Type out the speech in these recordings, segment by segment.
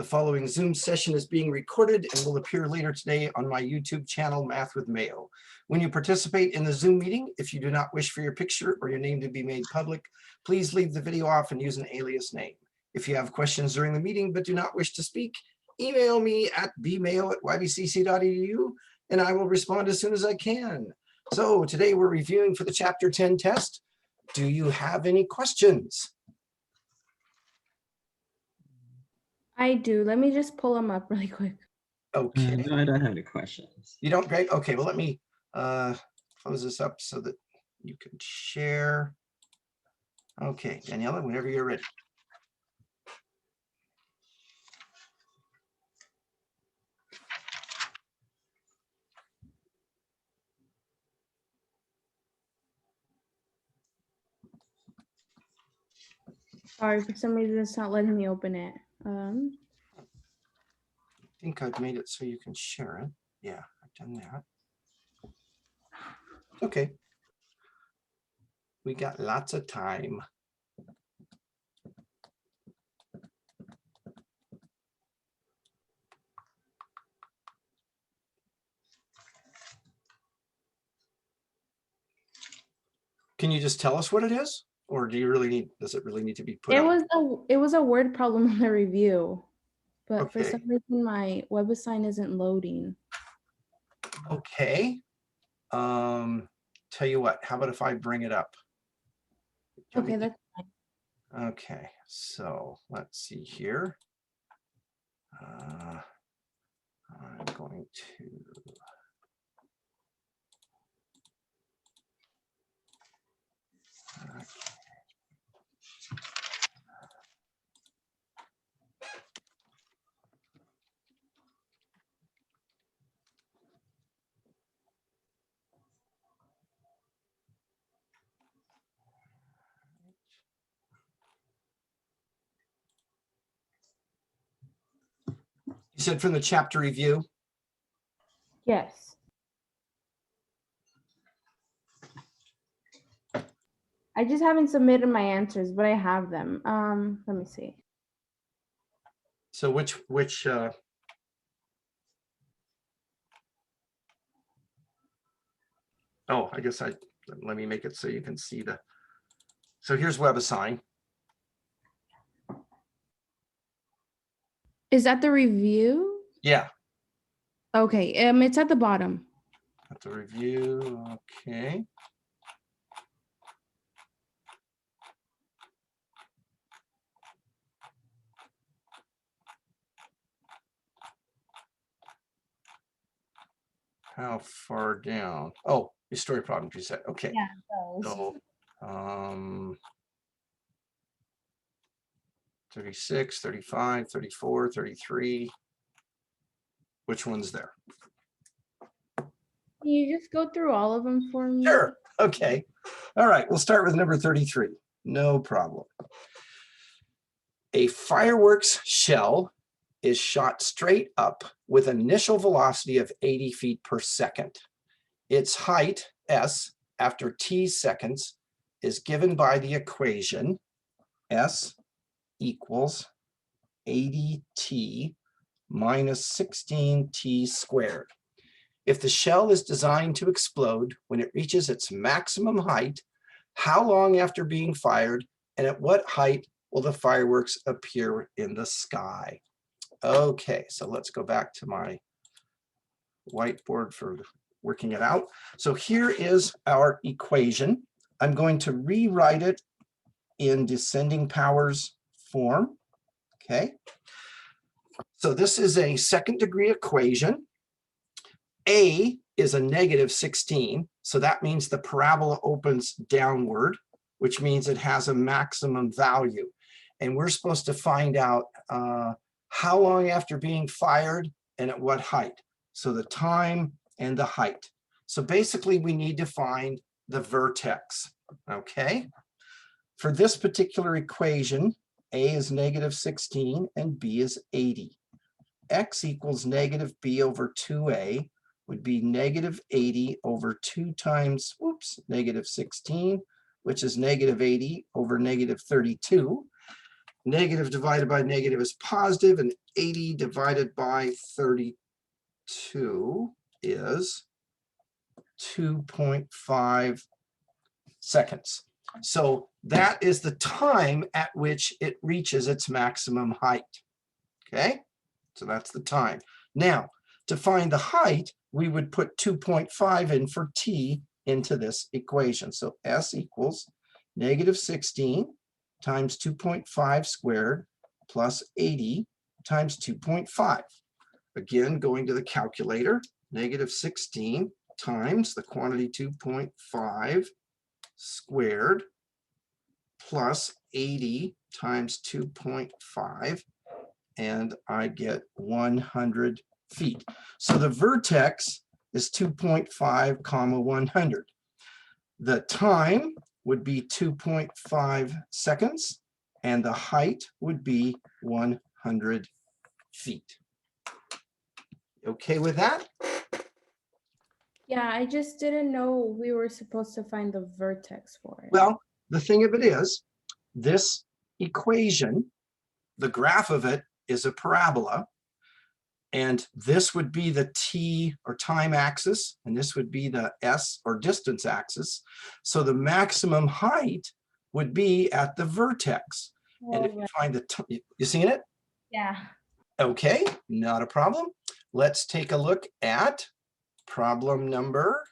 The following Zoom session is being recorded and will appear later today on my YouTube channel, Math with Mayo. When you participate in the Zoom meeting, if you do not wish for your picture or your name to be made public, please leave the video off and use an alias name. If you have questions during the meeting but do not wish to speak, email me at bmayo@ybcc.edu and I will respond as soon as I can. So today we're reviewing for the Chapter 10 test. Do you have any questions? I do. Let me just pull them up really quick. Okay. No, I don't have any questions. You don't, Greg? Okay, well, let me close this up so that you can share. Okay, Daniela, whenever you're ready. Sorry, for some reason it's not letting me open it. I think I've made it so you can share it. Yeah, I've done that. Okay. We got lots of time. Can you just tell us what it is? Or do you really need, does it really need to be put up? It was a word problem on the review, but Okay. for some reason my WebAssign isn't loading. Okay. Tell you what, how about if I bring it up? Okay, that's fine. Okay, so let's see here. I'm going to. Okay. You said from the chapter review? Yes. I just haven't submitted my answers, but I have them. Let me see. So which oh, I guess let me make it so you can see the, so here's WebAssign. Is that the review? Yeah. Okay, it's at the bottom. At the review, okay. How far down? Oh, your story problem preset. Okay. Yeah, those. So 36, 35, 34, 33. Which one's there? Can you just go through all of them for me? Sure. Okay. All right. We'll start with number 33. No problem. A fireworks shell is shot straight up with an initial velocity of 80 feet per second. Its height, s, after t seconds, is given by the equation s equals 80t minus 16t squared. If the shell is designed to explode when it reaches its maximum height, how long after being fired and at what height will the fireworks appear in the sky? Okay, so let's go back to my whiteboard for working it out. So here is our equation. I'm going to rewrite it in descending powers form. Okay. So this is a second degree equation. A is a negative 16. So that means the parabola opens downward, which means it has a maximum value. And we're supposed to find out how long after being fired and at what height. So the time and the height. So basically we need to find the vertex. Okay. For this particular equation, A is negative 16 and B is 80. X equals negative B over 2A would be negative 80 over 2 times, negative 16, which is negative 80 over negative 32. Negative divided by negative is positive, and 80 divided by 32 is 2.5 seconds. So that is the time at which it reaches its maximum height. Okay, so that's the time. Now, to find the height, we would put 2.5 in for t into this equation. So s equals negative 16 times 2.5 squared plus 80 times 2.5. Again, going to the calculator, negative 16 times the quantity 2.5 squared plus 80 times 2.5, and I get 100 feet. So the vertex is 2.5 comma 100. The time would be 2.5 seconds, and the height would be 100 feet. Okay with that? Yeah, I just didn't know we were supposed to find the vertex for it. Well, the thing of it is, this equation, the graph of it is a parabola, and this would be the t or time axis, and this would be the s or distance axis. So the maximum height would be at the vertex. And if you find the, you seen it? Yeah. Okay, not a problem. Let's take a look at problem number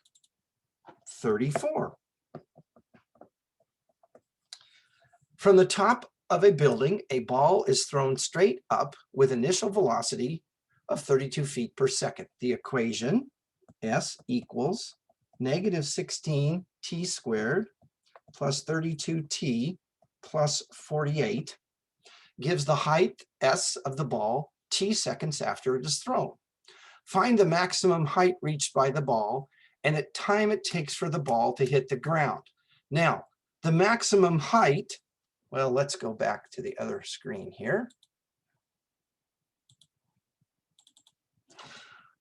34. From the top of a building, a ball is thrown straight up with initial velocity of 32 feet per second. The equation S equals negative 16 t squared plus 32t plus 48 gives the height S of the ball t seconds after it is thrown. Find the maximum height reached by the ball and the time it takes for the ball to hit the ground. Now, the maximum height, well, let's go back to the other screen here.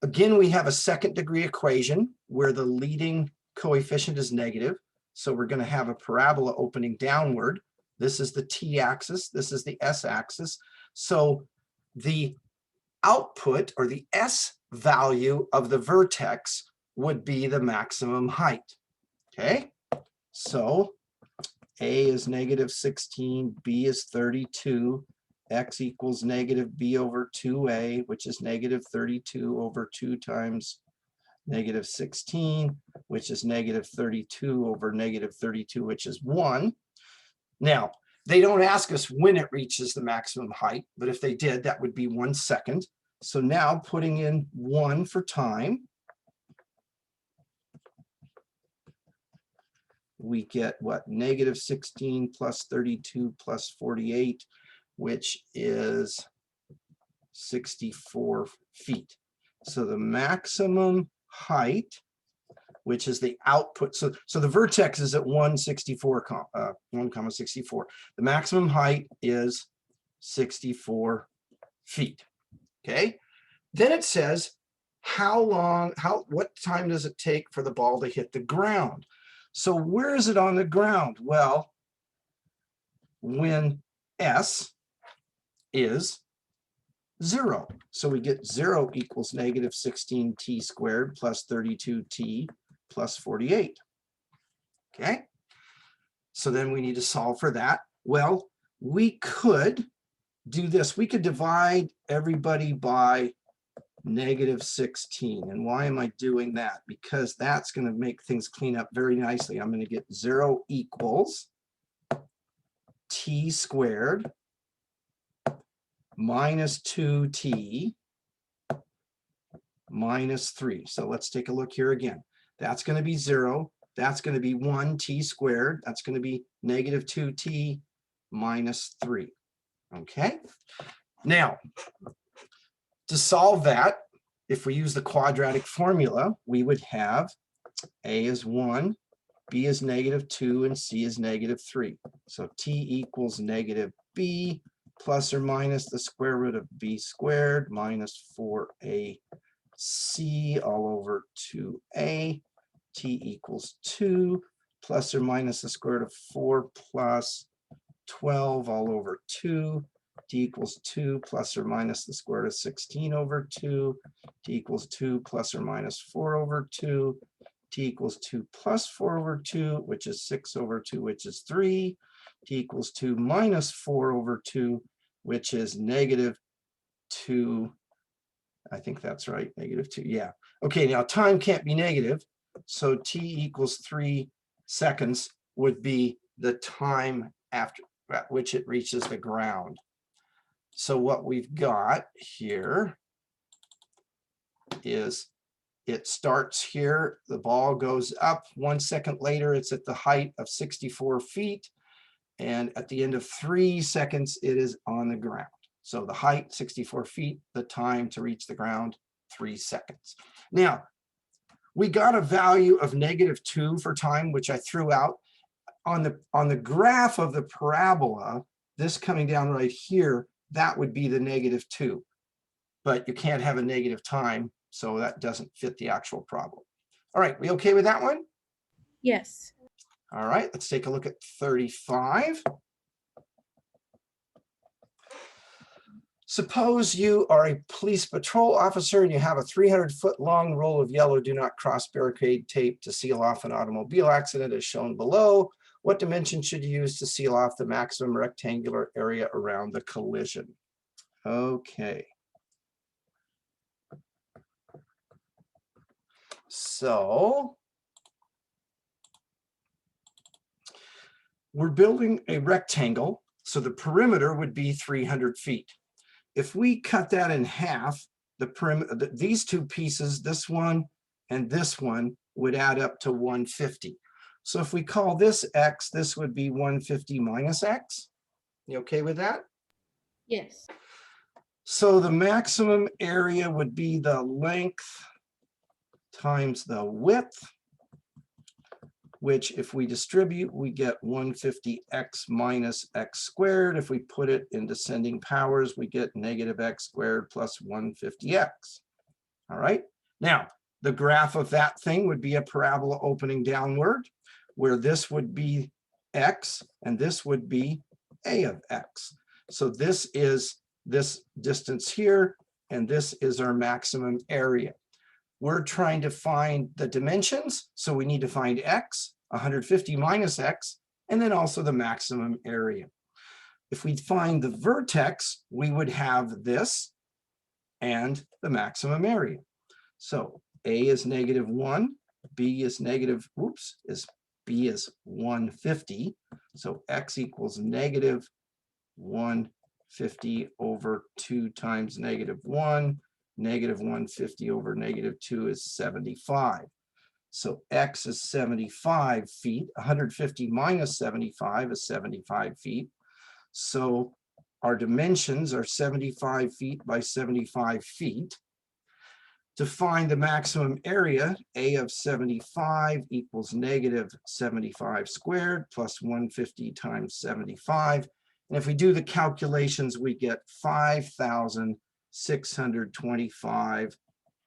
Again, we have a second degree equation where the leading coefficient is negative. So we're going to have a parabola opening downward. This is the t-axis. This is the s-axis. So the output, or the s value of the vertex, would be the maximum height. Okay, so a is negative 16, b is 32, x equals negative b over 2a, which is negative 32 over 2 times negative 16, which is negative 32 over negative 32, which is 1. Now, they don't ask us when it reaches the maximum height, but if they did, that would be 1 second. So now putting in 1 for time, we get what? Negative 16 plus 32 plus 48, which is 64 feet. So the maximum height, which is the output, so the vertex is at 164, 1,64. The maximum height is 64 feet. Okay, then it says what time does it take for the ball to hit the ground? So where is it on the ground? Well, when s is 0. So we get 0 equals negative 16t squared plus 32t plus 48. Okay, so then we need to solve for that. Well, we could do this. We could divide everybody by negative 16. And why am I doing that? Because that's going to make things clean up very nicely. I'm going to get 0 equals t squared minus 2t minus 3. So let's take a look here again. That's going to be 0. That's going to be 1t squared. That's going to be negative 2t minus 3. Okay. Now, to solve that, if we use the quadratic formula, we would have a is 1, b is negative 2, and c is negative 3. So t equals negative b plus or minus the square root of b squared minus 4ac all over 2a. T equals 2 plus or minus the square root of 4 plus 12 all over 2. D equals 2 plus or minus the square root of 16 over 2. D equals 2 plus or minus 4 over 2. T equals 2 plus 4 over 2, which is 6 over 2, which is 3. T equals 2 minus 4 over 2, which is negative 2. I think that's right, negative 2. Yeah. Okay, now time can't be negative. So T equals 3 seconds would be the time after at which it reaches the ground. So what we've got here is it starts here, the ball goes up, 1 second later, it's at the height of 64 feet. And at the end of 3 seconds, it is on the ground. So the height, 64 feet, the time to reach the ground, 3 seconds. Now, we got a value of -2 for time, which I threw out. On the graph of the parabola, this coming down right here, that would be the -2. But you can't have a negative time, so that doesn't fit the actual problem. All right, we okay with that one? Yes. All right, let's take a look at 35. Suppose you are a police patrol officer and you have a 300-foot long roll of yellow do not cross barricade tape to seal off an automobile accident as shown below. What dimension should you use to seal off the maximum rectangular area around the collision? Okay. So we're building a rectangle, so the perimeter would be 300 feet. If we cut that in half, the perimeter, these two pieces, this one and this one, would add up to 150. So if we call this x, this would be 150 minus x. You okay with that? Yes. So the maximum area would be the length times the width, which if we distribute, we get 150x minus x squared. If we put it in descending powers, we get -x squared plus 150x. All right. Now, the graph of that thing would be a parabola opening downward, where this would be x and this would be a of x. So this is this distance here, and this is our maximum area. We're trying to find the dimensions, so we need to find x, 150 minus x, and then also the maximum area. If we find the vertex, we would have this and the maximum area. So a is -1, b is b is 150. So x equals -150 over 2 times -1. -150 over -2 is 75. So x is 75 feet. 150 minus 75 is 75 feet. So our dimensions are 75 feet by 75 feet. To find the maximum area, a of 75 equals -75 squared plus 150 times 75. And if we do the calculations, we get 5,625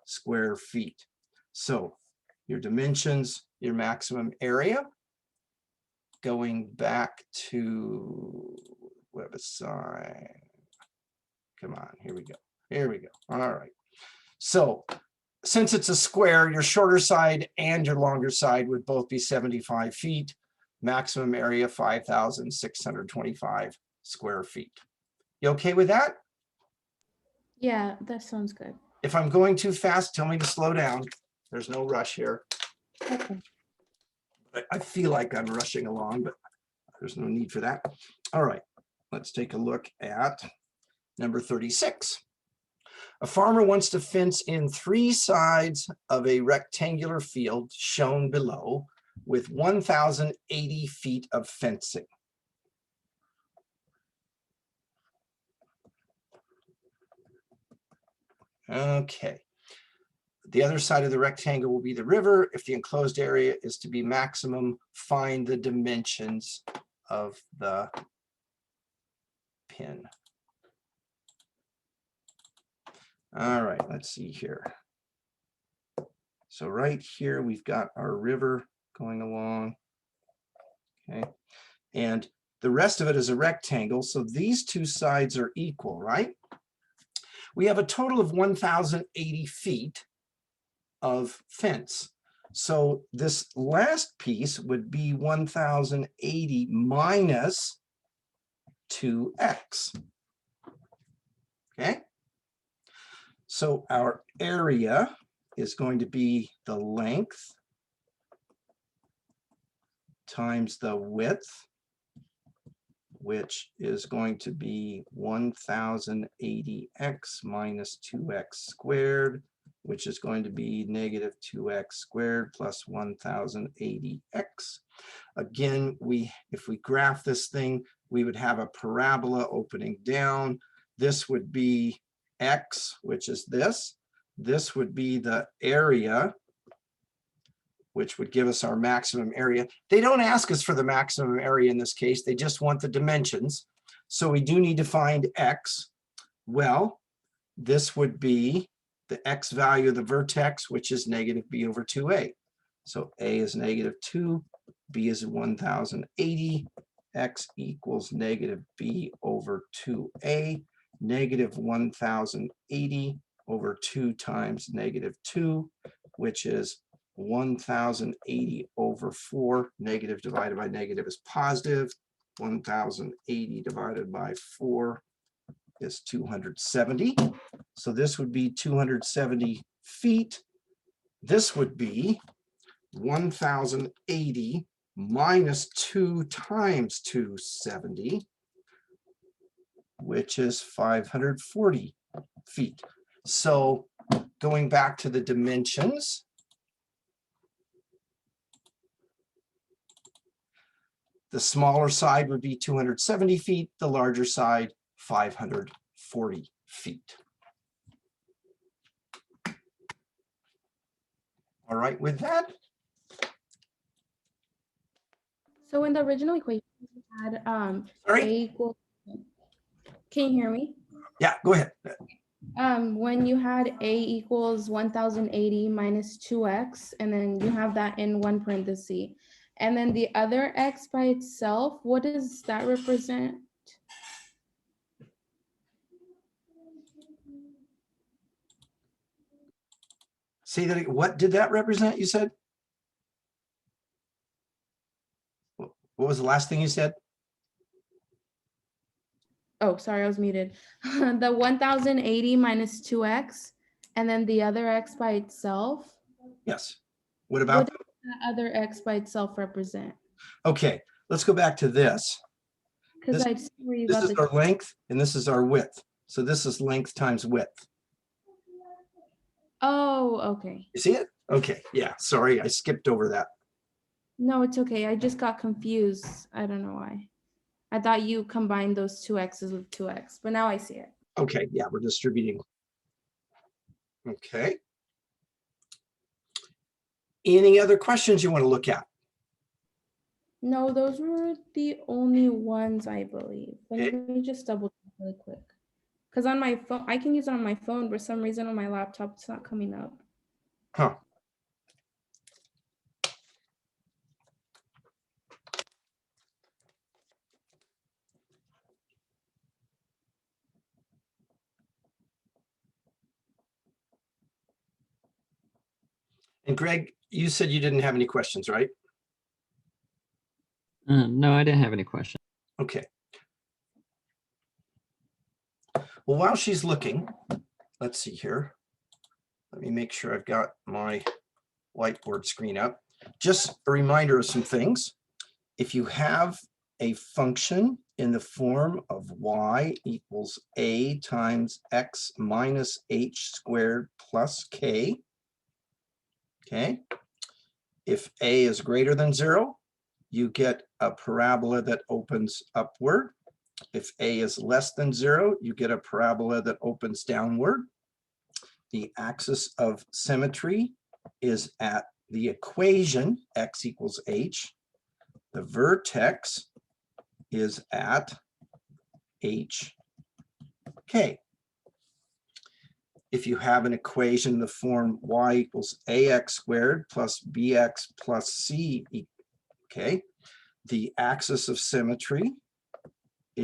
square feet. So your dimensions, your maximum area, going back to website. Come on, here we go. Here we go. All right. So since it's a square, your shorter side and your longer side would both be 75 feet. Maximum area, 5,625 square feet. You okay with that? Yeah, that sounds good. If I'm going too fast, tell me to slow down. There's no rush here. Okay. I feel like I'm rushing along, but there's no need for that. All right, let's take a look at number 36. A farmer wants to fence in 3 sides of a rectangular field shown below with 1,080 feet of fencing. Okay. The other side of the rectangle will be the river. If the enclosed area is to be maximum, find the dimensions of the pin. All right, let's see here. So right here, we've got our river going along. Okay. And The rest of it is a rectangle, so these two sides are equal, right? We have a total of 1,080 feet of fence. So this last piece would be 1,080 minus 2x. Okay? So our area is going to be the length times the width, which is going to be 1,080x minus 2x squared, which is going to be negative 2x squared plus 1,080x. Again, if we graph this thing, we would have a parabola opening down. This would be x, which is this. This would be the area, which would give us our maximum area. They don't ask us for the maximum area in this case. They just want the dimensions. So we do need to find x. Well, this would be the x value of the vertex, which is negative b over 2a. So a is negative 2, b is 1,080, x equals negative b over 2a, negative 1,080 over 2 times negative 2, which is 1,080 over 4. Negative divided by negative is positive. 1,080 divided by 4 is 270. So this would be 270 feet. This would be 1,080 minus 2 times 270, which is 540 feet. So going back to the dimensions, the smaller side would be 270 feet, the larger side 540 feet. All right, with that. So in the original equation, we had Sorry? A equals, can you hear me? Yeah, go ahead. When you had A equals 1,080 minus 2x, and then you have that in one parenthesis, and then the other x by itself, what does that represent? Say that again. What did that represent, you said? What was the last thing you said? Oh, sorry, I was muted. The 1,080 minus 2x, and then the other x by itself. Yes. What about? What does that other x by itself represent? Okay, let's go back to this. Because I see where you This got is the. our length and this is our width. So this is length times width. Oh, okay. You see it? Okay, yeah, sorry, I skipped over that. No, it's okay. I just got confused. I don't know why. I thought you combined those two x's with 2x, but now I see it. Okay, yeah, we're distributing. Okay. Any other questions you want to look at? No, those were the only ones, I believe. Okay. Let me just double check really quick. Because on my phone, I can use it on my phone. For some reason on my laptop, it's not coming up. Huh. And Greg, you said you didn't have any questions, right? No, I didn't have any questions. Okay. Well, while she's looking, let's see here. Let me make sure I've got my whiteboard screen up. Just a reminder of some things. If you have a function in the form of y equals a times x minus h squared plus k, okay? If a is greater than 0, you get a parabola that opens upward. If a is less than 0, you get a parabola that opens downward. The axis of symmetry is at the equation x equals h. The vertex is at h, k. If you have an equation in the form y equals ax squared plus bx plus c, okay, the axis of symmetry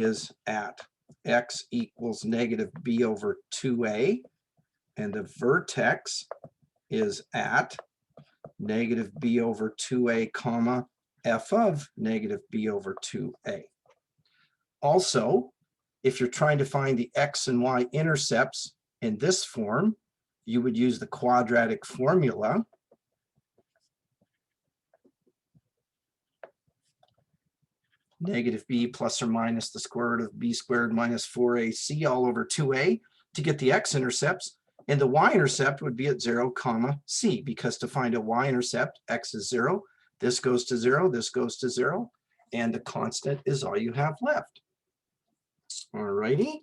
is at x equals negative b over 2a, and the vertex is at negative b over 2a comma f of negative b over 2a. Also, if you're trying to find the x and y intercepts in this form, you would use the quadratic formula. Negative b plus or minus the square root of b squared minus 4ac all over 2a to get the x-intercepts, and the y-intercept would be at 0 comma c, because to find a y-intercept, x is 0, this goes to 0, this goes to 0, and the constant is all you have left. All righty.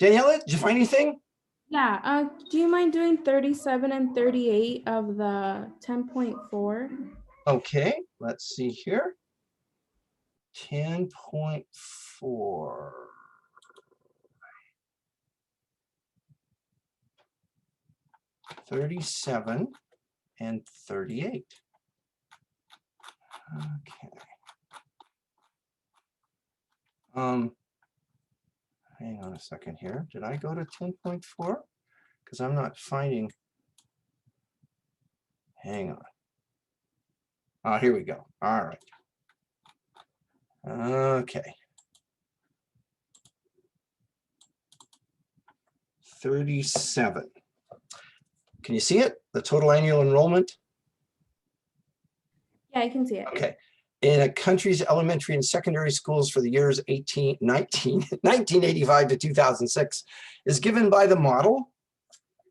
Daniela, did you find anything? Yeah, do you mind doing 37 and 38 of the 10.4? Okay, let's see here. 10.4. $37 and $38. Okay. Hang on a second here. Did I go to 10.4? Because I'm not finding. Hang on. Oh, here we go. All right. Okay. 37. Can you see it? The total annual enrollment? Yeah, I can see it. Okay. In a country's elementary and secondary schools for the years 1985 to 2006 is given by the model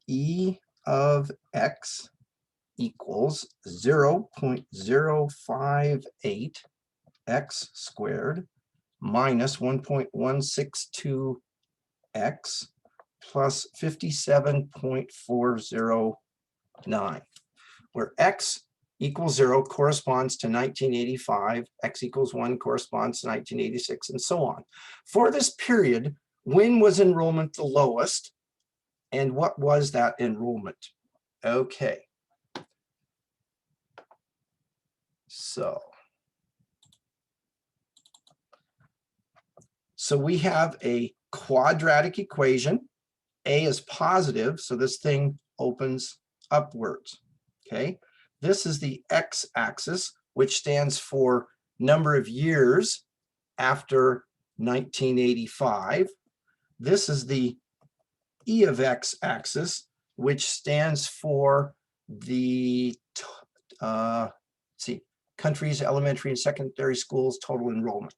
E of X equals 0.058 X squared minus 1.162X plus 57.409, where X equals 0 corresponds to 1985, X equals 1 corresponds to 1986, and so on. For this period, when was enrollment the lowest, and what was that enrollment? Okay. So we have a quadratic equation. A is positive, so this thing opens upwards, okay? This is the x-axis, which stands for number of years after 1985. This is the E of X axis, which stands for the country's elementary and secondary schools total enrollment,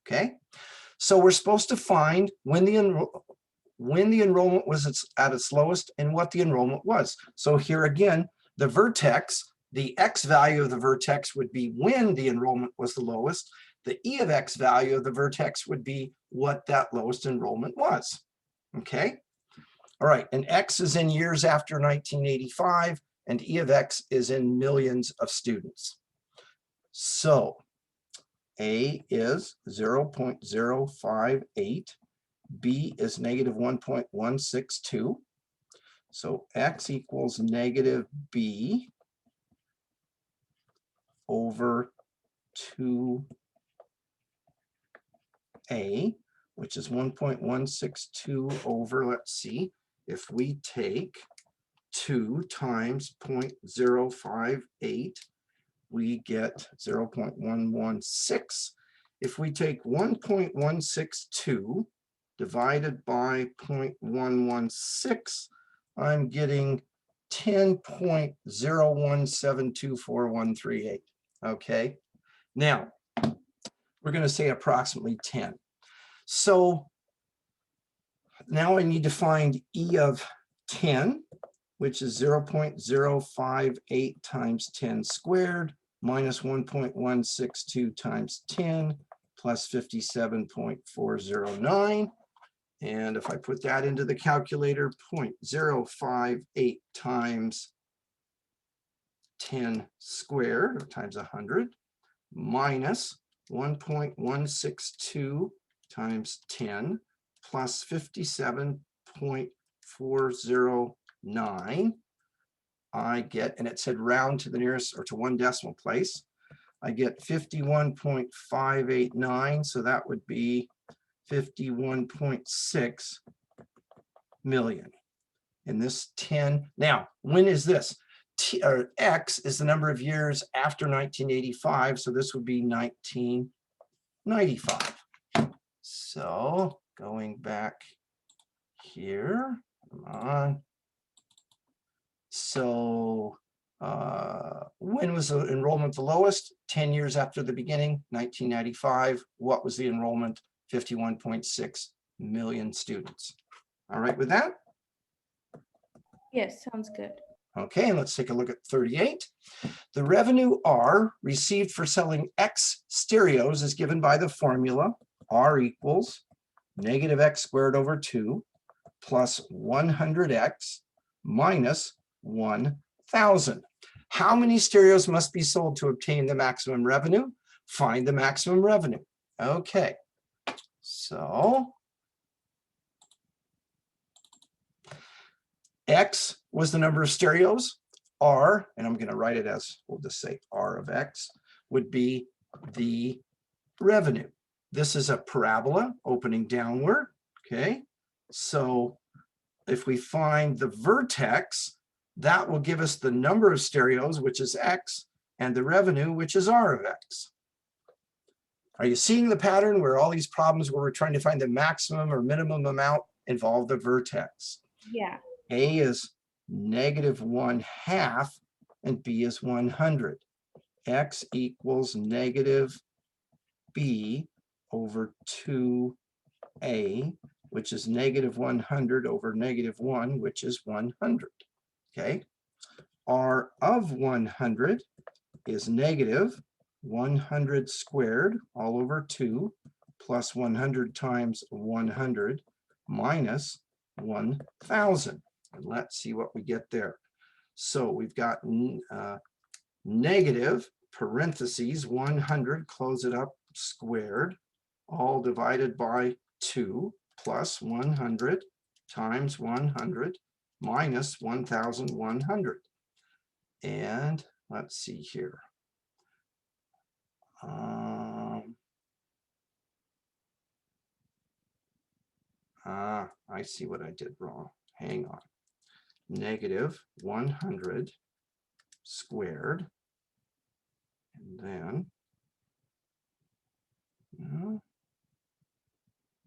okay? So we're supposed to find when the enrollment was at its lowest and what the enrollment was. So here again, the vertex, the x value of the vertex would be when the enrollment was the lowest. The E of X value of the vertex would be what that lowest enrollment was, okay? All right, and X is in years after 1985, and E of X is in millions of students. So A is 0.058, B is negative 1.162. So X equals negative B over 2A, which is 1.162 over, let's see, if we take 2 times 0.058, we get 0.116. If we take 1.162 divided by 0.116, I'm getting 10.01724138. Okay, now we're going to say approximately 10. So now I need to find E of 10, which is 0.058 times 10 squared minus 1.162 times 10 plus 57.409. And if I put that into the calculator, 0.058 times 10 squared, or times 100, minus 1.162 times 10 plus 57.409, I get, and it said round to the nearest or to one decimal place, I get 51.589, so that would be 51.6 million. And this 10, now, when is this? X is the number of years after 1985, so this would be 1995. So going back here, come on. So when was the enrollment the lowest? 10 years after the beginning, 1995. What was the enrollment? 51.6 million students. All right with that? Yes, sounds good. Okay, and let's take a look at 38. The revenue R received for selling X stereos is given by the formula R equals negative X squared over 2 plus 100X minus 1,000. How many stereos must be sold to obtain the maximum revenue? Find the maximum revenue. Okay, so X was the number of stereos. R, and I'm going to write it as, we'll just say R of X, would be the revenue. This is a parabola opening downward. Okay, so if we find the vertex, that will give us the number of stereos, which is X, and the revenue, which is R of X. Are you seeing the pattern where all these problems where we're trying to find the maximum or minimum amount involve the vertex? Yeah. A is negative 1/2 and B is 100. X equals negative B over 2A, which is negative 100 over negative 1, which is 100. Okay. R of 100 is negative 100 squared all over 2 plus 100 times 100 minus 1,000. And let's see what we get there. So we've got negative parentheses 100, close it up, squared, all divided by 2 plus 100 times 100 minus 1,100. And let's see here. I see what I did wrong. Hang on. Negative 100 squared, and then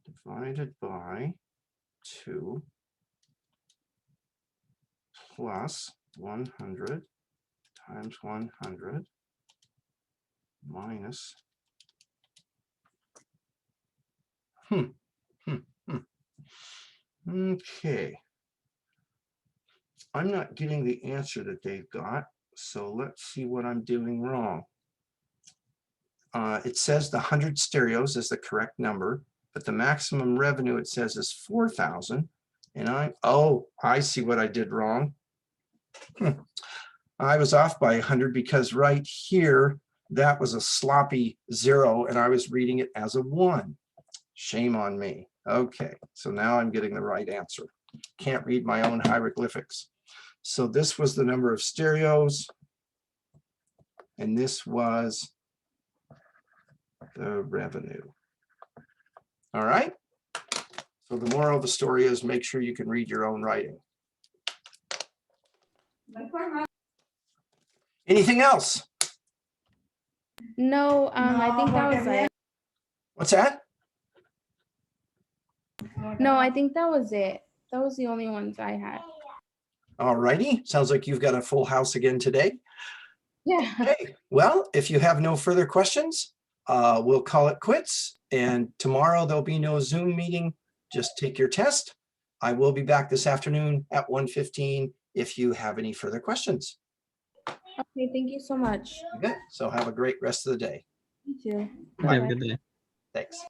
divided by 2 plus 100 times 100 minus Okay. I'm not getting the answer that they've got, so let's see what I'm doing wrong. It says the 100 stereos is the correct number, but the maximum revenue it says is 4,000. And I see what I did wrong. I was off by 100 because right here, that was a sloppy 0 and I was reading it as a 1. Shame on me. Okay, so now I'm getting the right answer. Can't read my own hieroglyphics. So this was the number of stereos, and this was the revenue. All right. So the moral of the story is make sure you can read your own writing. Anything else? No, I think that was it. What's that? No, I think that was it. That was the only ones I had. All righty. Sounds like you've got a full house again today. Yeah. Okay. Well, if you have no further questions, we'll call it quits. And tomorrow there'll be no Zoom meeting. Just take your test. I will be back this afternoon at 1:15 if you have any further questions. Okay, thank you so much. You bet. So have a great rest of the day. You too. Have a Bye. good day. Thanks.